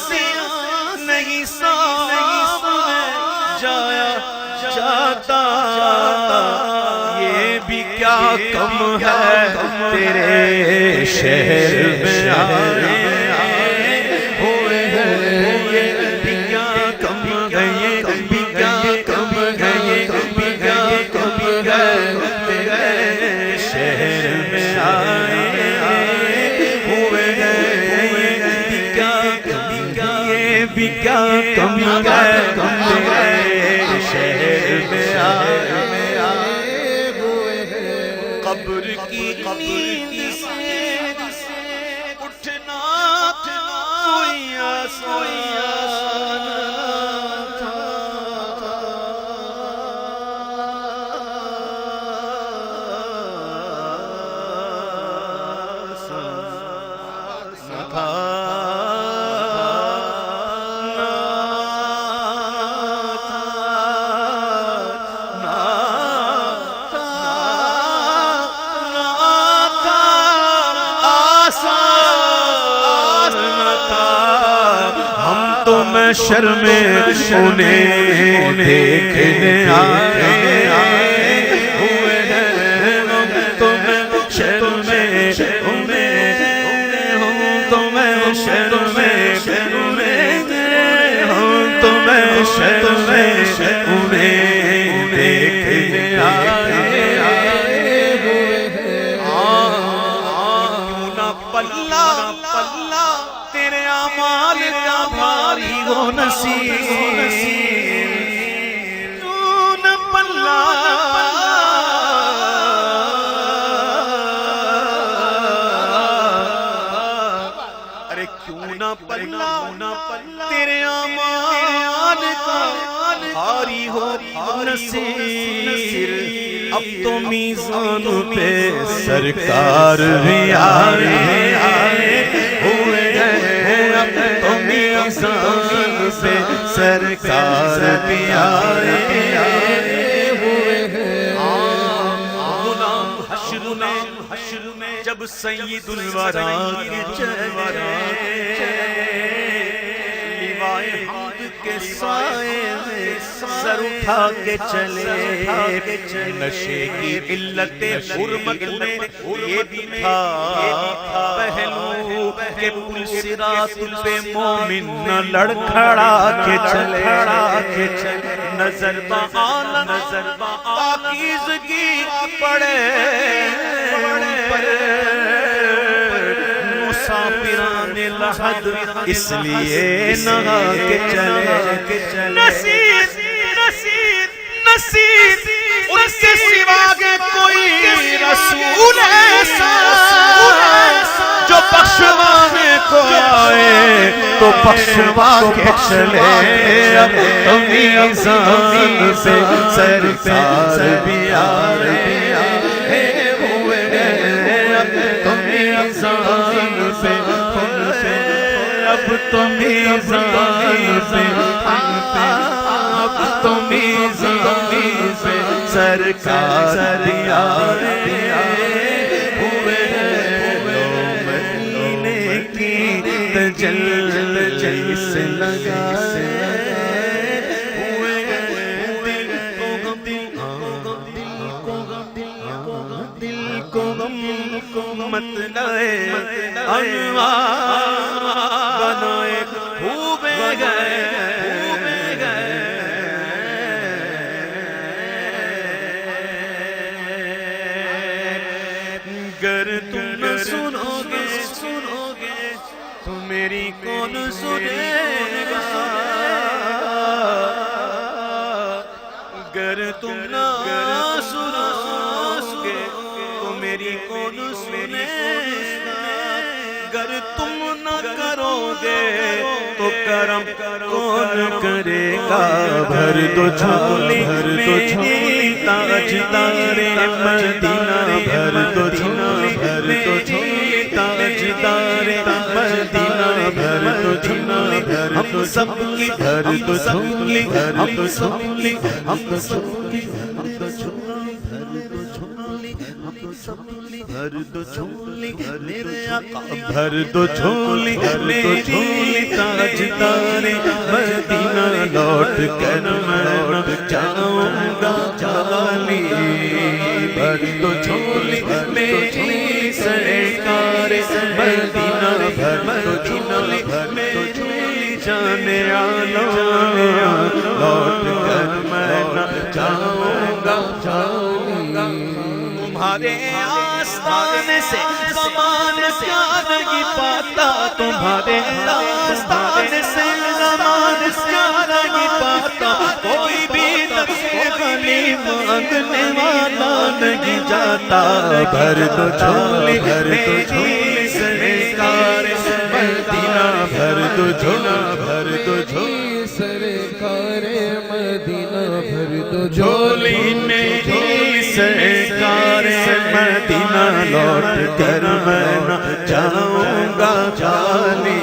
سے نہیں سامنے جایا جاتا، یہ بھی کیا کم ہے تیرے شہر میں آئے ہوئے ہیں، یہ بھی کیا کم ہے، یہ بھی کیا کم ہے، یہ بھی کیا کم ہے تیرے شہر میں آئے ہوئے ہیں، یہ بھی کیا کم ہے تیرے شہر میں آئے ہوئے ہیں۔ قبر کی نیند سے اٹھنا کوئی آسان تھا، محشر میں انہیں دیکھنے آئے ہوئے ہیں، ہم تو محشر میں انہیں، ہم تو محشر میں انہیں، ہم تو محشر میں انہیں دیکھنے آئے ہوئے ہیں۔ کیوں نہ پلہ تیرے اعمال کا بھاری ہو نصیب، کیوں نہ پلہ ارے کیوں نہ پلہ تیرے اعمال کا بھاری ہو نصیب، اب تو میزان پہ سرکار بھی آئے ہوئے ہیں، اب تو میزان پہ سرکار بھی آئے ہوئے ہیں۔ غلام حشر میں جب سید الورا کے چلے، لیوائے حمد کے سائے میں سر اٹھا کے چلے، نشے کی علت حرمت میں یہ بھی تھا پہلو کہ پل صراط پہ مومن نہ لڑکھڑا کے چلے، نظر بآل نظر پاکیزگی پڑے پر مسافران لحد اس لیے نہا کے چلے، نصیب ان کے سوا کے کوئی رسول ایسا جو بخشوانے کو آئے تو بخشوا کے چلے، اب تو میزان پہ سرکار بھی آئے ہوئے ہیں، اب تو میزان پہ، اب تو میزان پہ، اب تو میزان پہ سرکار بھی آئے ہوئے ہیں۔ مدینے کی تجلی سے لگائے ہوئے ہیں، دل کو غم مت لائے، انوار بنائے ہوئے گئے، گر تم نہ سنو گے تو میری کون سنے گا، گر تم نہ سنو گے تو میری کون سنے گا، گر تم نہ کرو گے تو کرم کون کرے گا، بھر دو جھولی میری تاجدار مدینہ، بھر دو جھولی میری تاجدار مدینہ، بھر دو جھولی ہم سب کی، بھر دو جھولی ہم سب کی، ہم سب کی، ہم سب کی، بھر دو جھولی ہم سب کی، بھر دو جھولی میرے آقا بھر دو جھولی میری تاجدار مدینہ لوٹ کر میں جاؤں گا جالی بھر دو جھولی میری سرکار مدینہ بھر دو جھولی میری جانے آلو لوٹ کر میں جاؤں گا تمہارے آستان سے زمان کیا نہیں پاتا تمہارے آستان سے زمان کیا نہیں پاتا کوئی بھی غنی مانگنے والا نہیں جاتا بھر دو جھولی میری سرکار مدینہ بھر دو جھولی سرکار مدینہ بھر دو جھولی میری سرکار مدینہ لوٹ کر میں نہ جاؤں گا جالی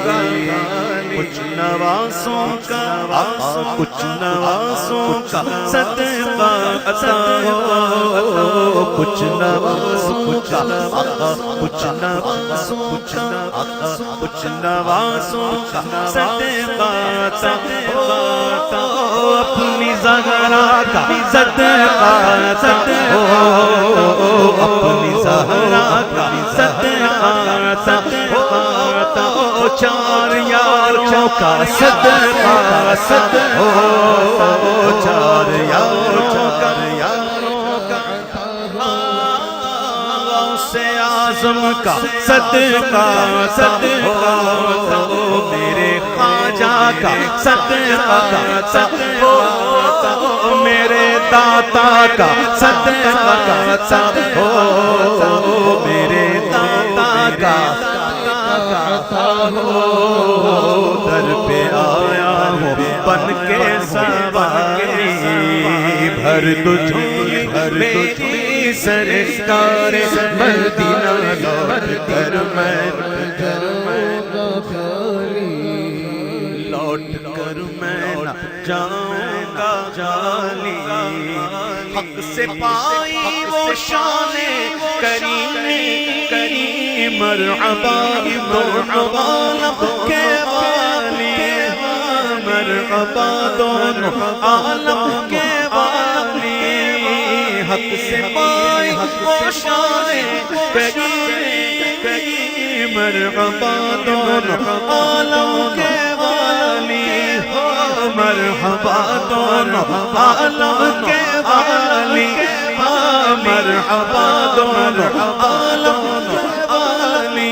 کچھ نوازوں کا کچھ نوازوں کا صدقہ عطا ہو کچھ نوازوں کا کچھ نوازوں کا کچھ نوازوں کا صدقہ عطا ہو اپنی زہرا کا صدقہ عطا ہو اپنی زہرا کا صدقہ عطا ہو چار یاروں کا صدقہ ہو چار یاروں کا غوث اعظم کا صدقہ ہو میرے خواجہ کا صدقہ ہو میرے داتا کا صدقہ ہو میرے داتا کا در پہ آیا ہوں بن کے سواری بھر دو جھولی میری سرکار مدینہ لوٹ کر میں نہ جاؤں گا جالی حق سے پائی وہ شان کریم مرحبا مرحبا لب کے والی مرحبا دونوں عالم کے والی حق سے پائی وہ شان کریم مرحبا دونوں عالم کے والی مرحبا دونوں عالم کے والی مرحبا دونوں عالم کے والی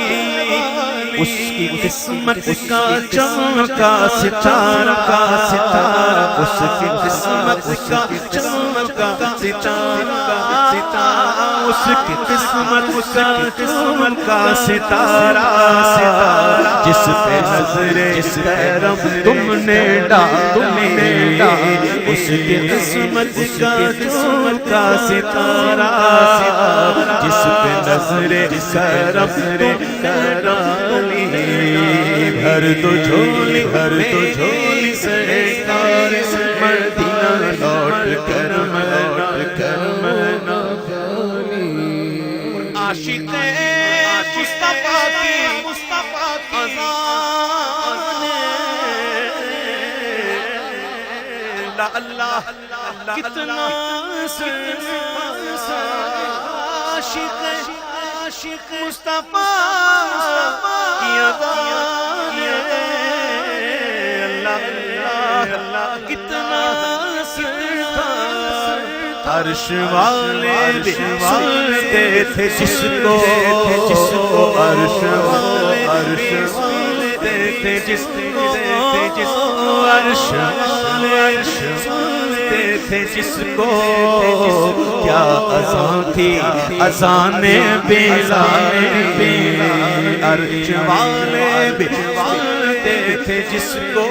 اس کی قسمت کا چمکا ستارہ اس کی قسمت کا چمکا ستارہ اس کی قسمت کا ستارہ جس پہ نظر کرم تم نے ڈالی اس کی قسمت کا ستارہ جس پہ نظر کرم تم نے ڈالی بھر دو جھولی سرکار مدینہ لوٹ کر میں نہ عاشق مصطفیٰ کی اذان اللہ کتنا عاشق مصطفیٰ کی اذان اللہ کتنا عرش والے بھی سنتے تھے جس کو عرش والے سنتے تھے جس کو عرش والے سنتے تھے جس کو کیا اذان تھی اذان بلال عرش والے بھی سنتے تھے جس کو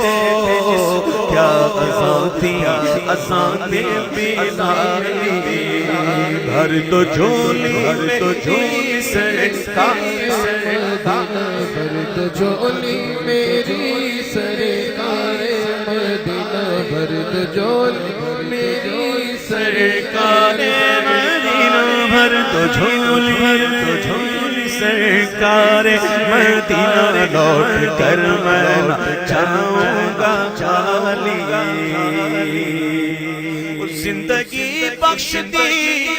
کیا اذان تھی اذان بلال بھر دو جھولی سرکار بھر دو جھولی میری سرکار مدینہ بھر دو جھولی میری سرکار مدینہ بھر دو جھولی سرکار مدینہ لوٹ کر میں نہ جاؤں گا خالی زندگی بخش دی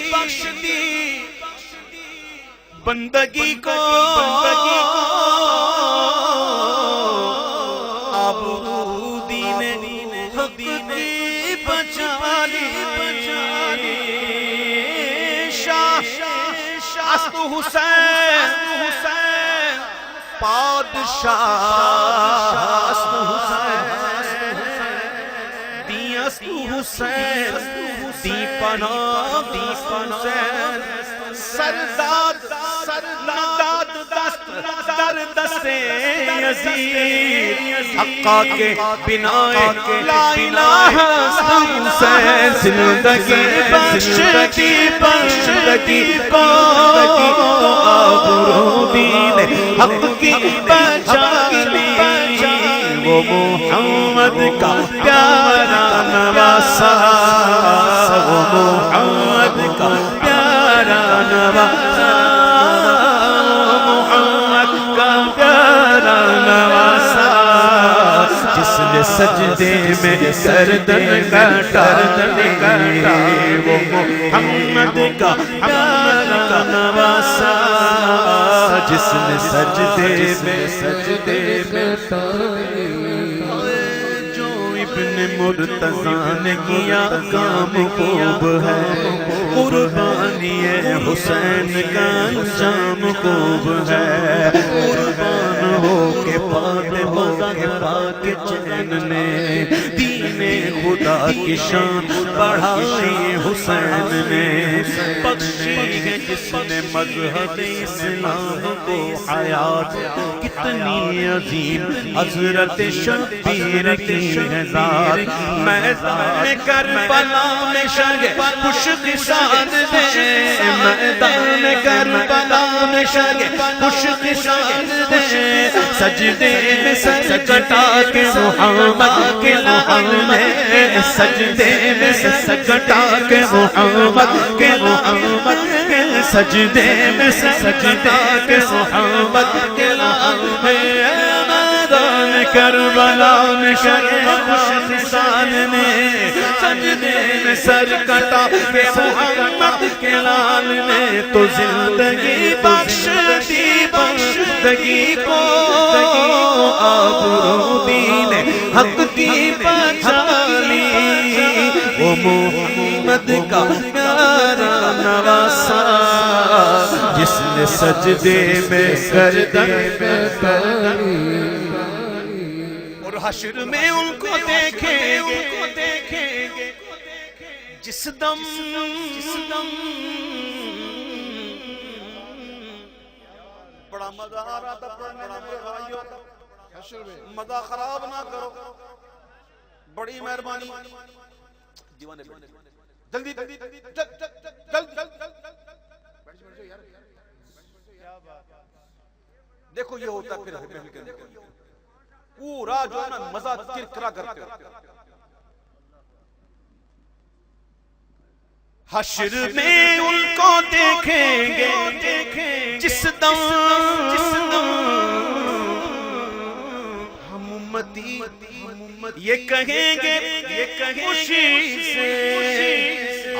بندگی کو آبرو دین حق کی بچا لی شاہ است حسین پادشاہ است حسین دی است حسین دی پناہ حسین سرداد ناداد دست در دست یزید حقا کے بنا لا الہ حسین زندگی بخشتی بندگی کو آبرو دین حق کی بچا لی وہ محمد کا پیارا نواسا وہ محمد کا پیارا نواسا محمد کا پیارا نواسا جس نے سجدے میں گردن کاٹا وہ محمد کا پیارا نواسا جس نے سجدے میں جو ابن مرتضیٰ نے کیا کام خوب ہے قربانی حسین کا انجام خوب ہے قربان ہو کے فاطمہ کے پاک چین نے دین خدا کی شان بڑھائی حسین نے بخشی ہے جس نے مذہب اسلام کو حیات کتنی عظیم حضرت شبیر کی ہے ذات میدان کربلا میں شرگ خوش قسان دے میدان کربلا میں شرگ خوش قسان دے سجدے میں سر کٹا کے محمد کے لعن میں سجدے میں سر کٹا کے محمد کے محمد کے سجدے میں سر کٹا کے محمد کے لعن میں میدان کربلا میں شرگ خوش قسان نے سجدے میں سر کٹا کے محمد کے لعن میں تو زندگی بخشتی بندگی کو آبرو دین حق کی بچا لی وہ محمد کا پیارا نواسا جس نے سجدے میں گردن کاٹی اور حشر میں ان کو دیکھیں گے جس دم بڑا مزہ آ رہا تھا پڑھنے میں میرے بھائیوں مزہ خراب نہ کرو بڑی مہربانی دیوانے جلدی دیکھو یہ ہوتا پھر محفل کے اندر پورا جو ہے نا مزہ کرکرا کرتے ہو حشر میں ان کو دیکھیں گے جس دم ہم امتی یہ کہیں گے خوشی سے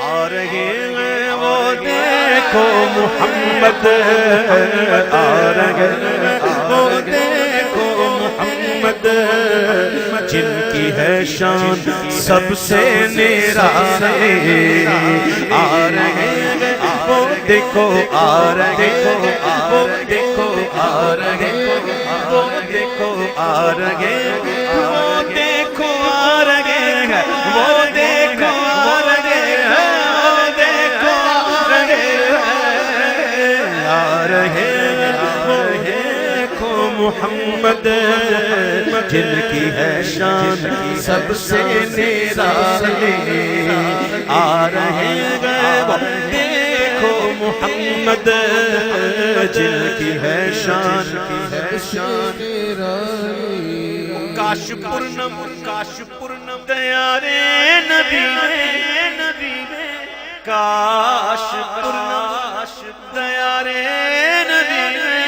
آ رہے ہیں وہ دیکھو محمد آ رہے ہیں وہ دیکھو محمد جن کی ہے شان سب سے نرالی آ رہے ہیں وہ دیکھو آ رہے ہیں وہ دیکھو آ رہے ہیں وہ دیکھو آ رہے ہیں وہ دیکھو آ رہے ہیں وہ دیکھو آ رہے ہیں وہ دیکھو آ رہے ہیں وہ دیکھو محمد جن کی ہے شان سب سے نرالی آ رہے ہیں وہ دیکھو محمد جن کی ہے شان کاش پورنم دیارے نبی کاش پورنم دیارے نبی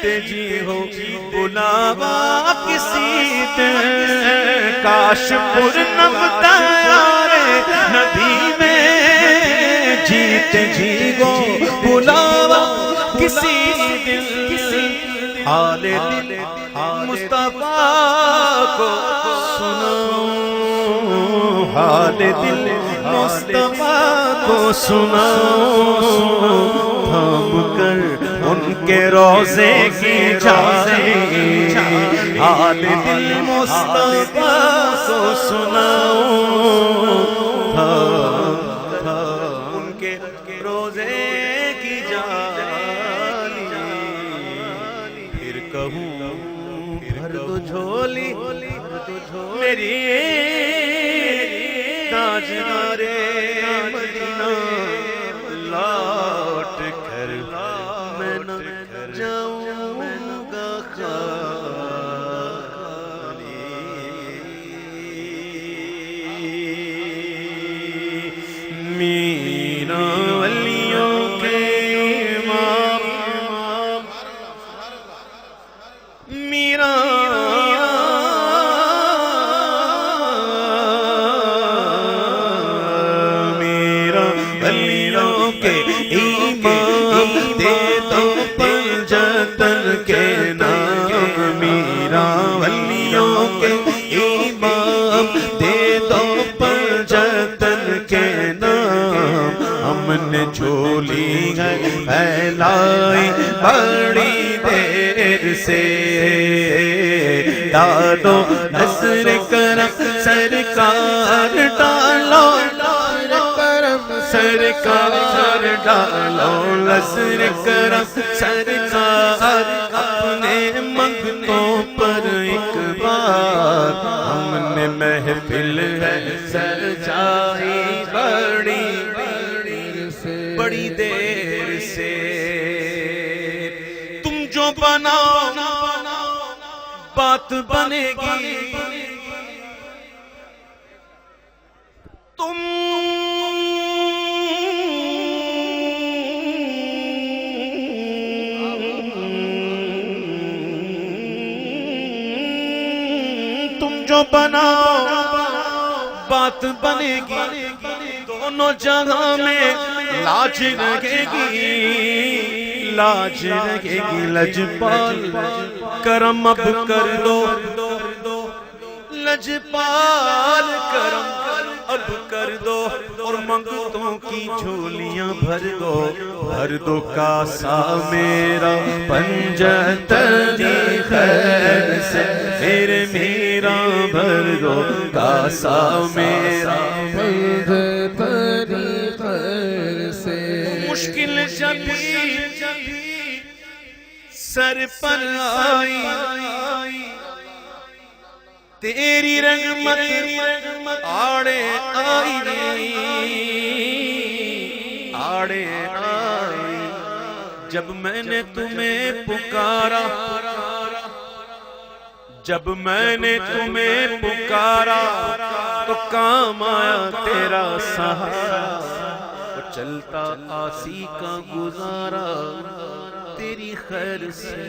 جیتے جی ہو بلاوا کسی دن، کاش پرنم تیارے نبی میں جیتے جی ہو بلاوا کسی دن، حال دل مصطفیٰ کو سناؤں، حال دل مصطفیٰ کو سناؤں، تھام کر ان کے روزے کی جائیں، حال دل مصطفیٰ کو سناؤں، تھام ان کے روزے کی جائیں، پھر کہوں بھر دو جھولی میری تاجدارے مدینہ، لوٹ کر میں نہ جاؤں گا خالی، میرا ولیوں کے امام میرا ولیوں کے امام دے دو پنجتن کے نام، میرا ولیوں کے امام دے دو پنجتن کے نام، ہم نے جھولی ہے پھیلائی بڑی دیر سے، ڈالو نصر کرم سرکار ڈالو سرکار ڈالو نصر کرم سرکار، اپنے منگتوں پر ایک بار، ہم نے محفل ہے سجائی بڑی دیر سے، تم جو بناؤ بات بنے گی، تم جو بناؤ بات بنے گی، دونوں جہاں میں لاج رہے گی، لاج رہے گی، لجپال کرم اب کر دو، لجپال کرم اب کر دو، اور منگتوں کی جھولیاں بھر دو کاسا میرا پنجتنی خیر سے، میرے میرا بھر دو کاسا میرا پنجتنی خیر سے، مشکل جبھی سر پر آئی، تیری رحمت آڑے آئی، آڑے آئی، جب میں نے تمہیں پکارا، جب میں نے تمہیں پکارا تو کام آیا تیرا سہارا، وہ چلتا آسی کا گزارا تیری خیر سے،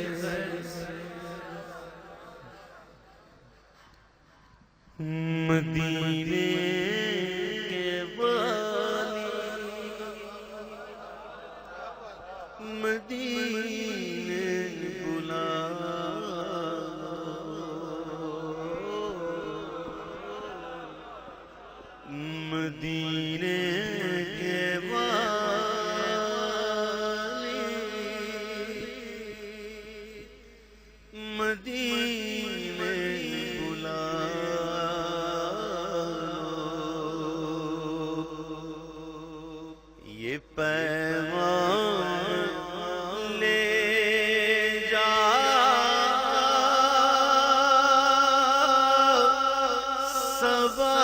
مدینے کے والی مدینے بلا، مدینے کے والی مدینے بلا، یہ پیغام لے جا سبا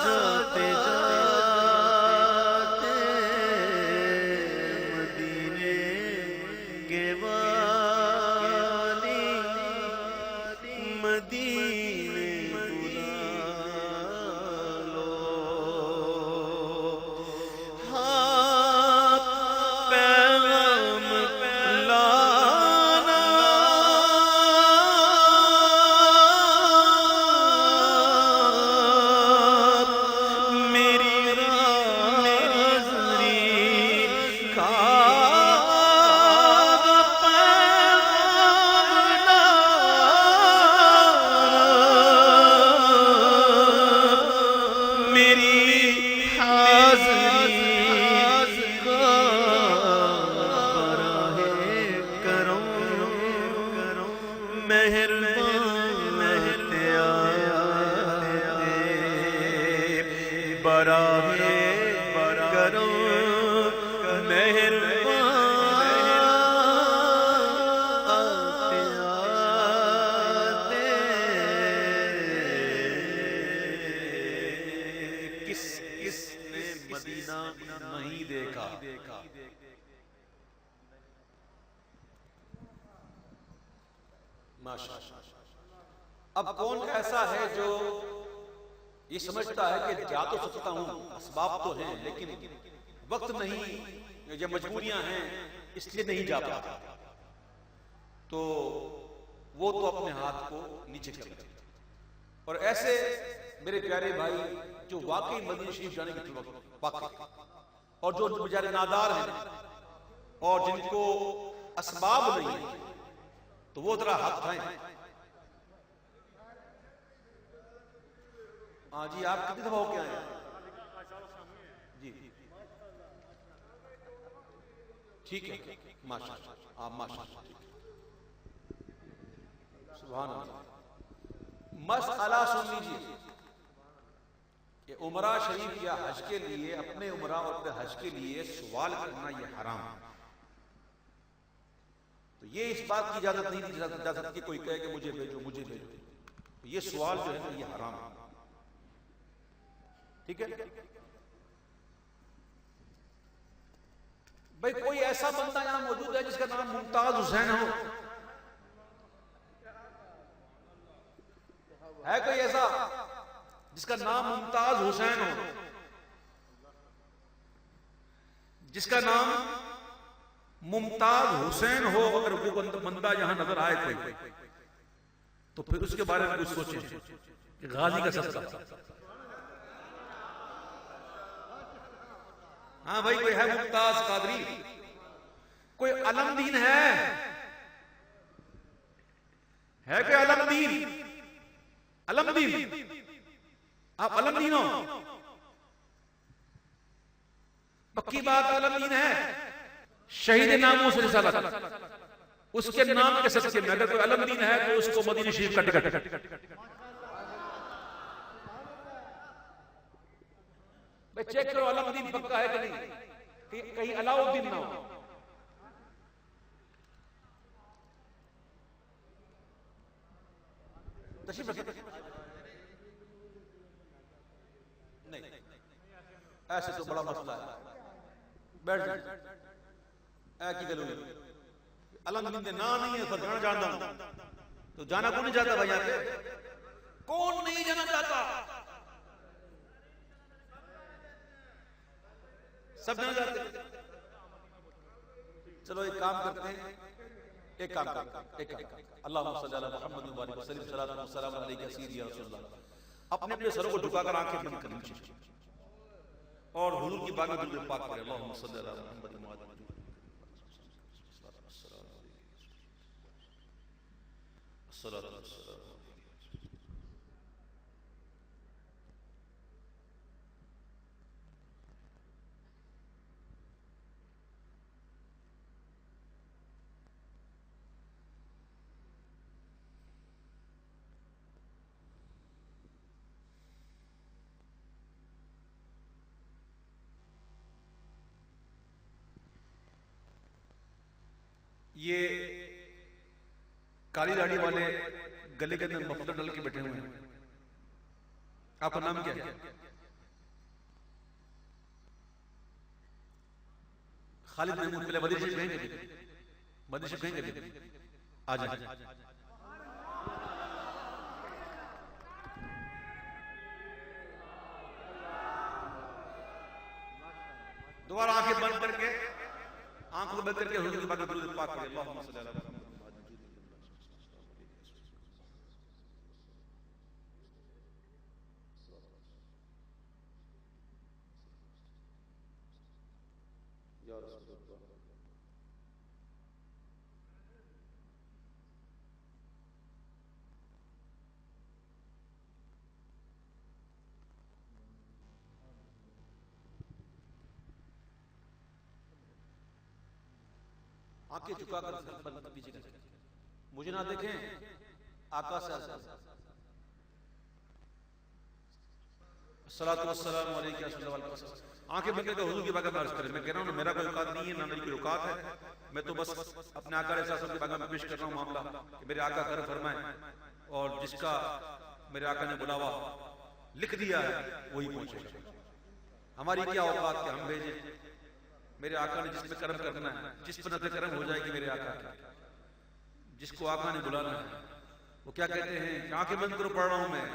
جاتے جاتے مدینے کے والی مدینے بلا لو، ہاں پیغام لانا براہ کرم مہربان کس نے مدینہ نہیں دیکھا؟ ماشاءاللہ۔ اب کون ایسا ہے جو یہ سمجھتا ہے کہ جا تو سکتا ہوں، اسباب تو ہیں، لیکن وقت نہیں یا مجبوریاں ہیں اس لیے نہیں جا پاتا، تو وہ تو اپنے ہاتھ کو نیچے کر لے۔ اور ایسے میرے پیارے بھائی جو واقعی مدینہ شریف جانے کی واقعی، اور جو بیچارے نادار ہیں اور جن کو اسباب نہیں ہیں، تو وہ ذرا ہاتھ اٹھائیں۔ ہاں جی، آپ کتنی دفعہ ہو کے آئے ہیں؟ جی ٹھیک ہے، ماشاءاللہ، آپ ماشاءاللہ، سبحان اللہ۔ مسئلہ سن لیجیے کہ عمرہ شریف یا حج کے لیے، اپنے عمرہ اور اپنے حج کے لیے سوال کرنا یہ حرام ہے۔ تو یہ اس بات کی اجازت نہیں دی جا سکتی کہ کوئی کہے کہ مجھے بھیجو مجھے بھیجو، یہ سوال جو ہے نا یہ حرام ہے، ٹھیک ہے؟ بھئی کوئی ایسا بندہ یہاں موجود ہے جس کا نام ممتاز حسین ہو؟ ہے کوئی ایسا جس کا نام ممتاز حسین ہو؟ جس کا نام ممتاز حسین ہو، اگر وہ بندہ یہاں نظر آئے کوئی، تو پھر اس کے بارے میں کچھ سوچیں کہ غازی کا صدقہ۔ ہاں بھائی، کوئی ہے ممتاز قادری؟ کوئی علم دین ہے کوئی علم دین؟ علم دین، آپ علم دین ہو؟ پکی بات علم دین ہے؟ شہید ناموس رسالت، اس کے نام کے صدقے میں اگر کوئی علم دین ہے تو اس کو مدینہ شریف کا ٹکٹ۔ بھئی چیک کرو علم دین پکا ہے کہ نہیں، کہیں علاؤ الدین نہ ہو۔ تشریف رکھیں، نہیں ایسے تو بڑا مسئلہ ہے، بیٹھ جائیں۔ اے کی گل ہوئی علم دین دے نام نہیں ہے، پر جانا جانتا ہوں، تو جانا کون نہیں جاتا بھائی؟ یہاں پہ کون نہیں جانا چاہتا؟ سب جانا چاہتے ہیں۔ چلو ایک کام کرتے ہیں، اللہم صلی علی محمد و آلہ وسلم، صلاۃ و سلام علیک سیدی یا رسول اللہ۔ اپنے اپنے سروں کو جھکا کر آنکھیں بند کریں اور حضور کی بارگاہ میں درود پاک کریں۔ اللہم صلی علی محمد و آلہ وسلم۔ یہ کالی داڑھی والے گلے کے اندر مفلر ڈال کے بیٹھے ہوئے ہیں، آپ کا نام کیا ہے؟ خالد محمود، پہلے مدینہ شریف کہیں گے؟ مدینہ شریف کہیں گے؟ آ جائیں۔ دوبارہ آنکھیں بند کر کے، آنکھوں بند کر کے حضور کی بارگاہ میں درود پاک کریں۔ اللہم صلی علی محمد یا رسول اللہ۔ آنکھیں چکا کر بند پیچھے کریں، مجھے نہ دیکھیں، آقا سے الصلاۃ والسلام علیکم رسول اللہ علیہ وسلم. آنکھیں بند کر کے حضور کی بارگاہ میں عرض کریں. میں کہہ رہا ہوں میرا کوئی اوقات نہیں ہے، نہ میری کوئی اوقات ہے. میں تو بس اپنے آقا علیہ السلام کی بارگاہ میں پیش کر رہا ہوں معاملہ کہ میرے آقا کرم فرمائیں، اور جس کا میرے آقا نے بلاوا لکھ دیا ہے وہی پہنچے گا. ہماری کیا اوقات کہ ہم بھیجیں؟ میرے آقا نے جس پہ کرم کرنا ہے، جس پہ نظر کرم ہو جائے گی میرے آقا کی، جس کو آقا نے بلانا ہے. وہ کیا کہتے ہیں کہ آنکھیں بند کرو پڑھ رہا ہوں میں.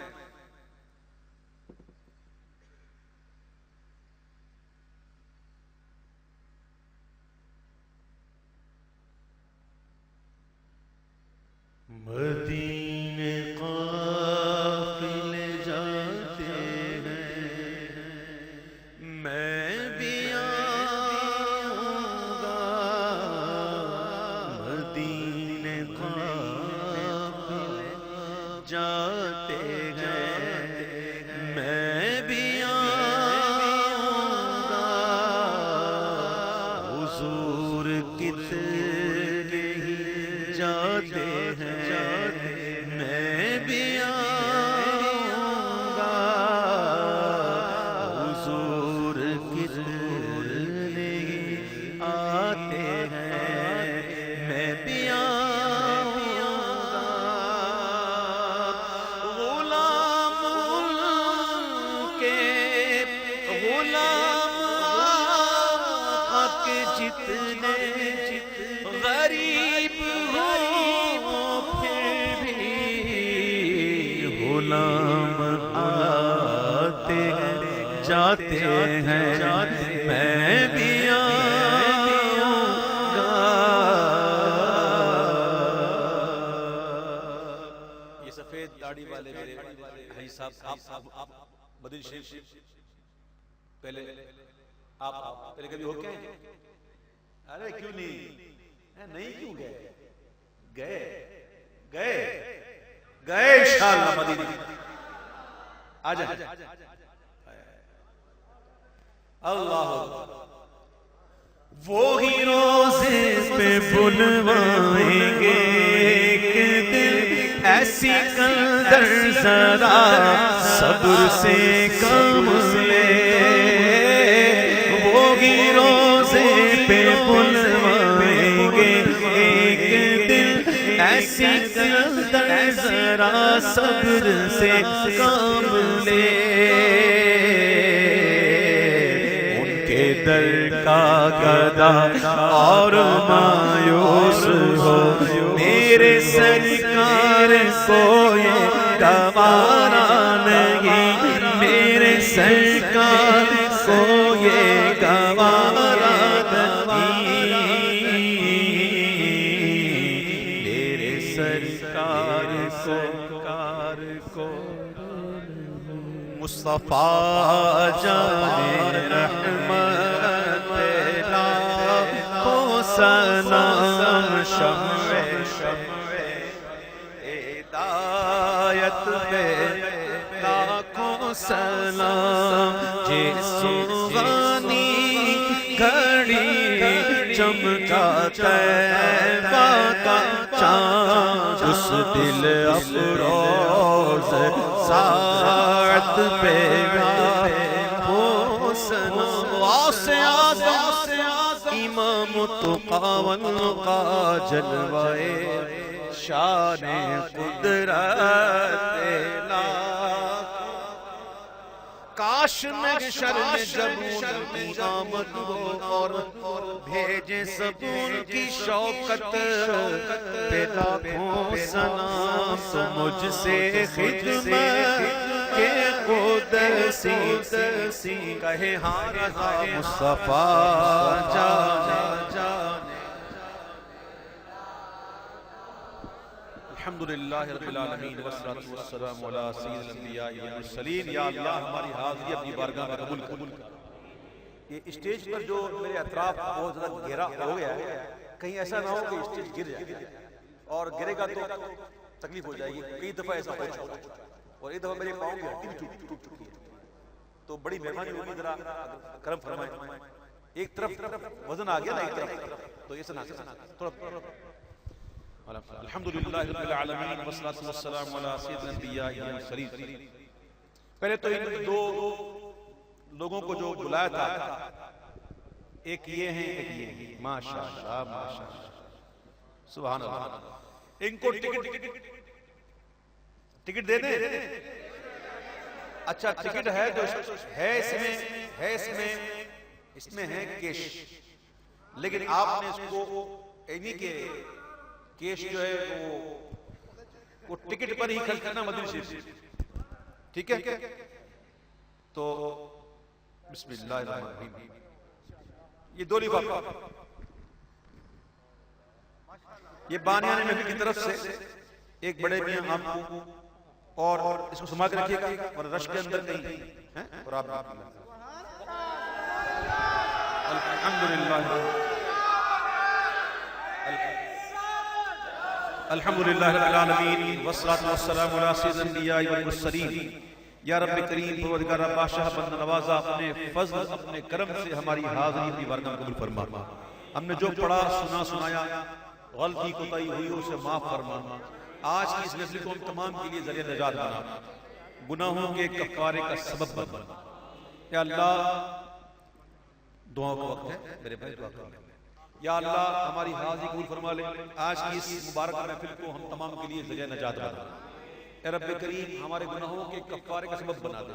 مدینے قافلے جاتے ہیں، میں بھی آؤں گا. مدینے قافلے جاتے ہیں، میں بھی آؤں گا. حضور کتنے ہی جاتے ہیں، میں بھی آؤں گا. حضور کتنے ہی آتے ہیں، میں بھی آؤں گا. غلام ان کے غلام آقا کے جتنے غریب غلام آتے ہیں جاتے ہیں، میں بھی آؤں گا. یہ سفید داڑھی والے میرے بھائی صاحب، آپ مدینہ شریف پہلے آپ پہلے کبھی ہو کے ہیں؟ ارے کیوں نہیں کیوں گئے؟ گئے انشاءاللہ مدینہ. آجا اللہ وہی روزے پہ بلوائیں گے ایک دن، ایسی قدر ذرا صبر سے کم لے. وہی روزے پہ بلوائیں گے ایک دن، ایسی قدر ذرا صبر سے کام لے. ان کے در کا گدا اور مایوس ہو، میرے سرکار کو یہ گوارا نہیں، میرے سرکار کو یہ گوارا سرکار کو. مصطفیٰ جان رحمت لاکھوں سلام، شمع ہدایت پہ لاکھوں سلام. جس غانی گھڑی چمکا طیبہ کا چاند، اس دل افروز ساعت پہ ہو سلام. واسع اعظم امام تقی والنقی جلوائے شان قدرت کاش محشر میں جب ان کی آمد ہو اور بھیجے سب ان کی شوکت پہ لاکھوں سلام. تو مجھ سے خدمت کے قدسی کہے ہاں رہا مصطفیٰ جانے. الحمدللہ رب العالمین والصلاة والسلام علی سید الانبیاء والمرسلین. یا اللہ ہماری حاضری اپنی بارگاہ میں قبول کر. یہ اسٹیج پر جو میرے اطراف بہت زیادہ گھیرا ہو گیا ہے، کہیں ایسا نہ ہو کہ اسٹیج گر جائے، اور گرے گا تو تکلیف ہو جائے گی. کئی دفعہ ایسا ہو چکا ہے، اور ایک دفعہ میرے پاؤں کی ہڈی بھی ٹوٹ چکی ہے. تو بڑی مہربانی ہوگی ذرا کرم فرمائیں. ایک طرف وزن آ گیا نا، ایک طرف تو ایسا نہ تھوڑا. الحمدللہ رب العالمین والصلاة والسلام علی سید الانبیاء والمرسلین. پہلے تو ان دو لوگوں کو جو بلایا تھا، ایک یہ ہیں ایک یہ ہیں، ماشاءاللہ ماشاءاللہ سبحان اللہ، ان کو ٹکٹ دے دیں؟ اچھا ٹکٹ ہے جو اس میں ہے کیش، لیکن آپ نے اس کو اینی کہ کیش جو ہے وہ ٹکٹ پر ہی خرچ کرنا مدینہ شریف، ٹھیک ہے؟ تو بسم اللہ الرحمن الرحیم، یہ دو لفافہ، یہ بانیان محفل کی طرف سے ایک بڑے میاں آپ کو، اور اس کو سما کے رکھیے گا اور رش کے اندر نہیں، اور آپ الحمدللہ رب العالمین والصلاة والسلام علی سید الانبیاء والمرسلین۔ یا رب کریم پروردگار بادشاہ بند نوازا، اپنے فضل اپنے کرم سے ہماری حاضری اپنی بارگاہ میں قبول فرما، ہم نے جو پڑھا سنا سنایا غلطی کوتاہی ہوئی اسے معاف فرما، آج کی اس محفل کو ہم تمام کے لیے ذریعہ نجات بنا، گناہوں کے کفارے کا سبب بنا۔ یا اللہ دعاؤں کا وقت ہے، میرے بھائی دعا کریں، یا اللہ ہماری حاضری قبول فرما لے، آج کی اس مبارک محفل کو ہم تمام کے لیے ذریعہ نجات بنا۔ اے رب کریم ہمارے گناہوں کے کفارے کا سبب بنا دے،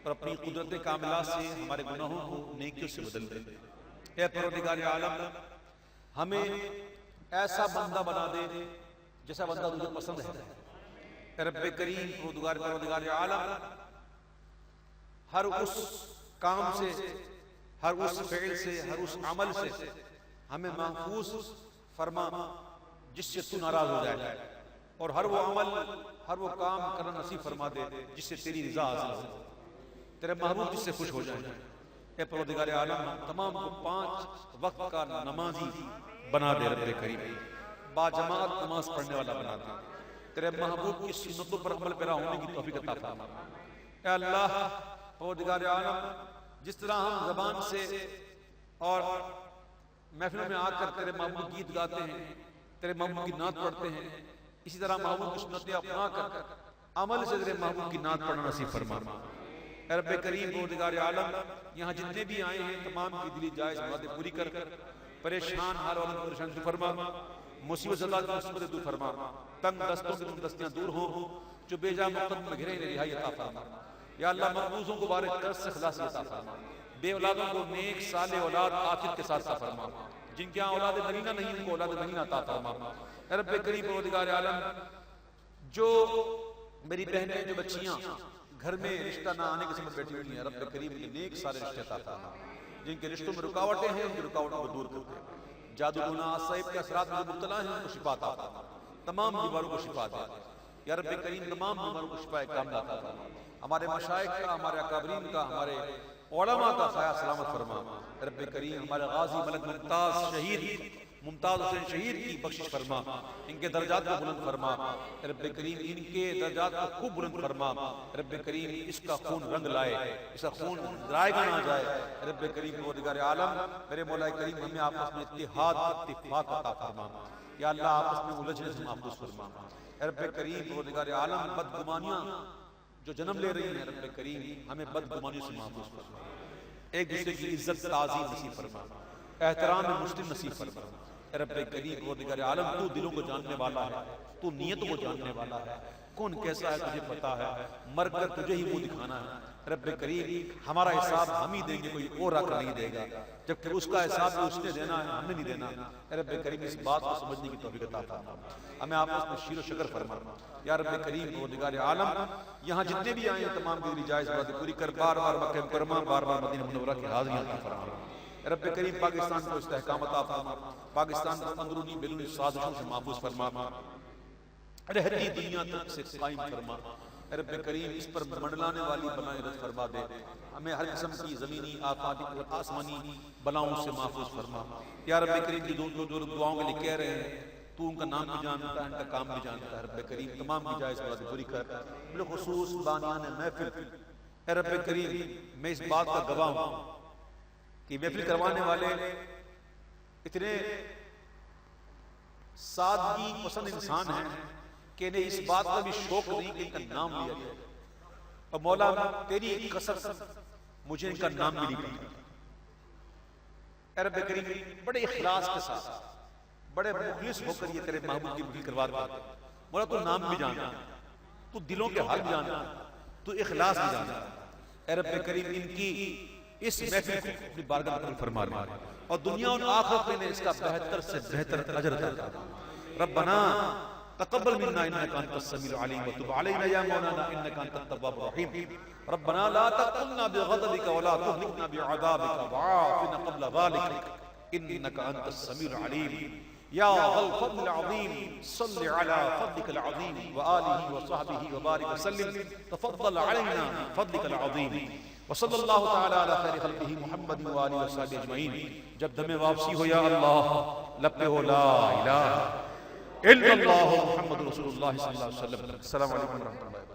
اور اپنی قدرت کاملہ سے ہمارے گناہوں کو نیکیوں سے بدل دے۔ اے پروردگار عالم ہمیں ایسا بندہ بنا دے جیسا بندہ تجھے پسند ہے۔ اے رب کریم پروردگار عالم ہر اس کام سے، ہر اس فعل سے، ہر اس عمل سے ہمیں محفوظ فرما جس سے تو ناراض ہو جائے، اور ہر وہ عمل ہر وہ کام کرنا نصیب فرما دے جس سے تیری رضا حاصل ہو، تیرے محبوب جس سے خوش ہو جائے۔ اے پروردگار عالم تمام کو 5 وقت کا نمازی بنا دے رب کریم، با جماعت نماز پڑھنے والا بنا دے، تیرے محبوب کی سنتوں پر عمل پیرا ہونے کی توفیق عطا فرما۔ اے اللہ پروردگار عالم جس طرح ہم زبان سے اور محفلوں میں آ کر تیرے محبوب کی گیت گاتے ہیں، تیرے محبوب کی نعت پڑھتے ہیں، اسی طرح محبوب کی سنتیں اپنا کر عمل سے تیرے محبوب کی نعت پڑھنا نصیب فرما۔ اے رب کریم پروردگار عالم یہاں جتنے بھی آئے ہیں تمام کی دلی جائز مرادیں پوری کر، پریشان حال والوں کو پریشان دور فرما، مصیبت زدہ کی مصیبتیں دور فرما، تنگ دستوں کی دستیاں دور ہوں، جو بے جا مقدم میں گھرے رہائی عطا فرما۔ یا اللہ مقبوضوں کو بارے قرض سے خلاصی عطا فرما، بے اولادوں کو نیک صالح اولاد عاقل کے ساتھ عطا فرما، جن کے اولاد نرینہ نہیں ان کو اولاد نرینہ عطا فرما۔ اے رب کریم پروردگار عالم جو میری بہنیں جو بچیاں گھر میں رشتہ نہ آنے کے سبب بیٹھی ہوئی ہیں، رب کریم کے نیک سارے رشتے عطا فرما، جن کے رشتوں میں رکاوٹیں ہیں ان کی رکاوٹوں کو دور کر دے، جادو گناہ صاحب کے اثرات میں مبتلا ہیں ان کو شفا عطا فرما، تمام بیماروں کو شفا دے۔ یا رب کریم تمام بیماروں کو شفا کاملہ عطا فرما، ہمارے مشائخ کا، ہمارے اکابرین کا، ہمارے علماء کا سایہ سلامت فرما۔ رب کریم ہمارے غازی ملک ممتاز شہید ممتاز حسین شہید کی بخشش فرما، ان کے درجات کو بلند فرما۔ رب کریم ان کے درجات کو خوب بلند فرما۔ رب کریم اس کا خون رنگ لائے، اس کا خون ضائع نہ جائے۔ رب کریم پروردگار عالم میرے مولا کریم ہمیں آپس میں اتحاد اتفاق عطا فرما، یا اللہ آپس میں الجھنے سے محفوظ فرما۔ رب کریم پروردگار عالم بدگمانیاں جو جنم لے رہی ہیں، رب کریم ہمیں بدگمانیوں سے محفوظ فرما، ایک دوسرے کی عزت تعظیم نصیب فرما، احترام مسلم نصیب فرما۔ رب کریم پروردگار عالم تو دلوں کو جاننے والا ہے، تو نیتوں کو جاننے والا ہے، کون کیسا ہے تجھے پتا ہے، مر کر تجھے ہی وہ دکھانا ہے۔ رب کریم ہمارا حساب ہم ہی دیں گے، کوئی اور آ کر نہیں دے گا، جبکہ اس کا حساب اس نے دینا ہے، ہم نے نہیں دینا۔ رب کریم اس بات کو سمجھنے کی توفیق عطا فرما، ہمیں آپس میں شیر و شکر فرما۔ یا رب کریم پروردگار عالم یہاں جتنے بھی آئے ہیں تمام کی جائز مرادیں پوری کر، بار بار مکہ مکرمہ، بار بار مدینہ منورہ کی حاضریاں عطا فرما۔ رب کریم پاکستان کو استحکام عطا فرما، پاکستان کو اندرونی بیرونی سازشوں سے محفوظ فرما، رہتی دنیا تک سے قائم فرما۔ رب کریم اس پر منڈلانے والی بلائیں رد فرما دے، ہمیں ہر قسم کی زمینی آفات اور آسمانی بلاؤں سے محفوظ فرما۔ یا رب کریم جو دعاؤں کے لیے کہہ رہے ہیں تو ان کا نام بھی جانتا ہے، ان کا کام بھی جانتا ہے۔ رب کریم تمام کی جائز مرادیں پوری کر، بالخصوص بانیان محفل۔ اے رب کریم میں اس بات کا گواہ ہوں کہ محفل کروانے والے اتنے سادگی پسند انسان ہیں کہ انہیں اس بات کا بھی شوق نہیں کہ ان کا نام لیا جائے، اور مولا تیری قسم مجھے ان کا نام بھی نہیں پتا. اے رب کریم بڑے اخلاص کے ساتھ بڑے مخلص ہو کر یہ تیرے محبوب کی مدد کروا دے. مولا تو نام بھی جانتا، تو دلوں کے حال بھی جانتا، تو اخلاص بھی جانتا. اے رب کریم ان کی اس محفل کو اپنی بارگاہ میں قبول فرما لے اور دنیا اور آخرت میں اس کا بہتر سے بہتر اجر عطا کر. ربنا تقبل منا انك انت السميع العليم وتب علينا يا مولانا انك انت التواب الرحيم. ربنا لا تقتلنا بغضبك ولا تهلكنا بعذابك وعافنا قبل ذلك انك انت السميع العليم. يا ذا الفضل العظيم صل على فضلك العظيم وآله وصحبه وبارك وسلم. تفضل علينا بفضلك العظيم. وصلی اللہ تعالی علی خیر خلقہ محمد وآلہ وصحبہ اجمعین. جب دم واپسی ہو یا اللہ لب پہ ہو لا الہ الا اللہ محمد رسول اللہ صلی اللہ علیہ وسلم. السلام علیکم ورحمۃ اللہ.